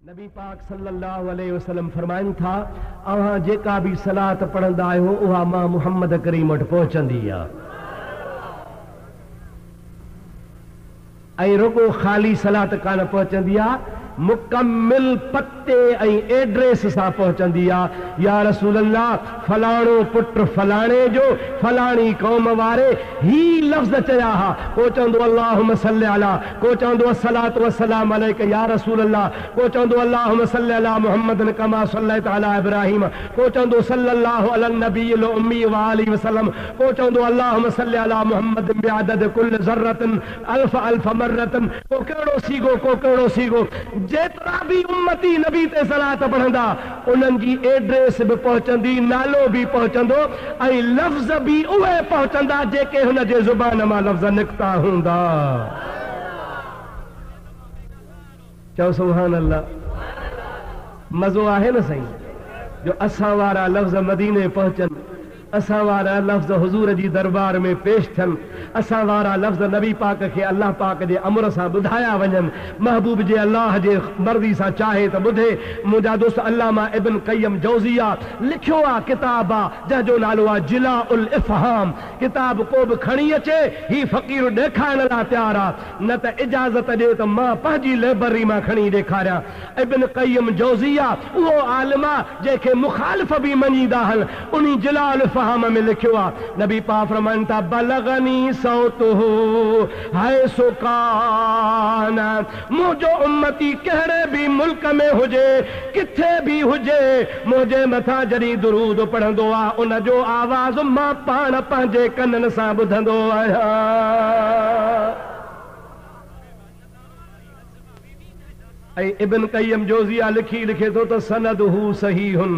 नबी पाक सल्लल्लाहु अलैहि वसल्लम फरमाइन था अवां जेका भी सलात पढ़ंदा आहियो उहा मां मुहम्मद करीम वटि पहुचंदी आहे ऐं रुगो ख़ाली सलात कान पहुचंदी आहे मुकम्मिल पते ऐं एड्रेस सां पहुचंदी आहे। या रसूल अल्लाह फलाणो पुट फलाणे जो फलाणी क़ौम वारे ही लफ़्ज़ चया हा, को चवंदो अल्लाहुम्मा सल्लि अला, को चवंदो अस्सलातु वस्सलाम अलैक या रसूल अल्लाह, को चवंदो अल्लाहुम्मा सल्लि अला मुहम्मदिन कमा सल्लैत अला इब्राहीम, को चवंदो सल्लल्लाहु अला नबील उम्मी व आलिहि वसल्लम, को चवंदो अल्लाहुम्मा सल्लि अला मुहम्मदिन बिअदद कुल ज़र्रतिन अल्फ अल्फ मर्रतिन, को कहिड़ो सीगो को कहिड़ो सीगो। जेतरा भी उम्मती नबी ते सलात पढ़ंदा उन्हनि जी एड्रेस भी पहुचंदी, नालो भी पहुचंदो ऐं लफ़्ज़ भी उहे पहुचंदा जेके हुन जे ज़ुबान मां लफ़्ज़ निकिता हूंदा। चओ सुभान अल्लाह। मज़ो आहे न सही जो असां वारा लफ़्ज़ मदीने पहुचनि, असां वारा लफ़्ज़ हुज़ूर जी दरबार में पेश थियनि, असां वारा लफ़्ज़ नबी पाक खे अल्लाह पाक जे अमर सां ॿुधाया वञनि, महबूब जे अल्लाह जे मर्ज़ी सां चाहे त ॿुधे। मुंहिंजा दोस्त अल्लामा इब्न क़य्यम जौज़िया लिखियो आहे, किताब आहे जंहिंजो नालो आहे जिलाउल इफ़हाम। किताब को बि खणी अचे ही फ़क़ीर ॾेखारण लाइ तयारु आहे, न त इजाज़त ॾिए त मां पंहिंजी लाइब्रेरी मां खणी ॾेखारियां। इब्न क़य्यम जौज़िया उहो आलिम आहे जंहिंखे मुखालिफ़ बि मञींदा आहिनि, उन जिलाउल इफ़हाम में लिखियो आहे नबी पाक फरमाइनि था बलगनी सौतुहु हैसु कान, मुंहिंजो उम्मती कहिड़े भी मुल्क में हुजे किथे भी हुजे मुंहिंजे मथां जॾहिं दुरूद पढ़ंदो आहे उन जो आवाज़ मां पाण पंहिंजे कननि सां ॿुधंदो आहियां। ऐं इब्न क़य्यम जोज़िया लिखे थो त सनदहु सहीहुन,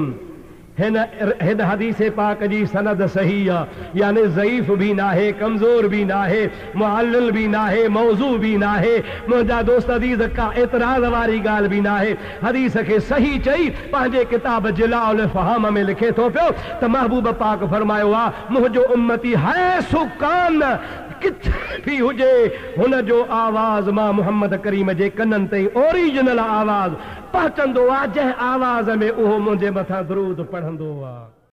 हिन हदीस पाक जी सनद सही आहे, यानी ज़ईफ़ भी नाहे, कमज़ोर भी नाहे, मुअल्लिल भी नाहे, मौज़ू भी नाहे। मुंहिंजा दोस्त अज़ीज़ का एतराज़ वारी ॻाल्हि भी नाहे, हदीस खे सही चई पंहिंजे किताब जिलाउल इफ़हाम में लिखे थो पियो त महबूब पाक फरमायो आहे मुंहिंजो उम्मती हैसु कान, किथे भी हुजे हुन जो आवाज़ मां मुहम्मद करीम जे कननि ते ओरिजिनल आवाज़ पहुचंदो आहे, जंहिं आवाज़ में उहो मुंहिंजे मथां दुरूद पढ़ंदो आहे।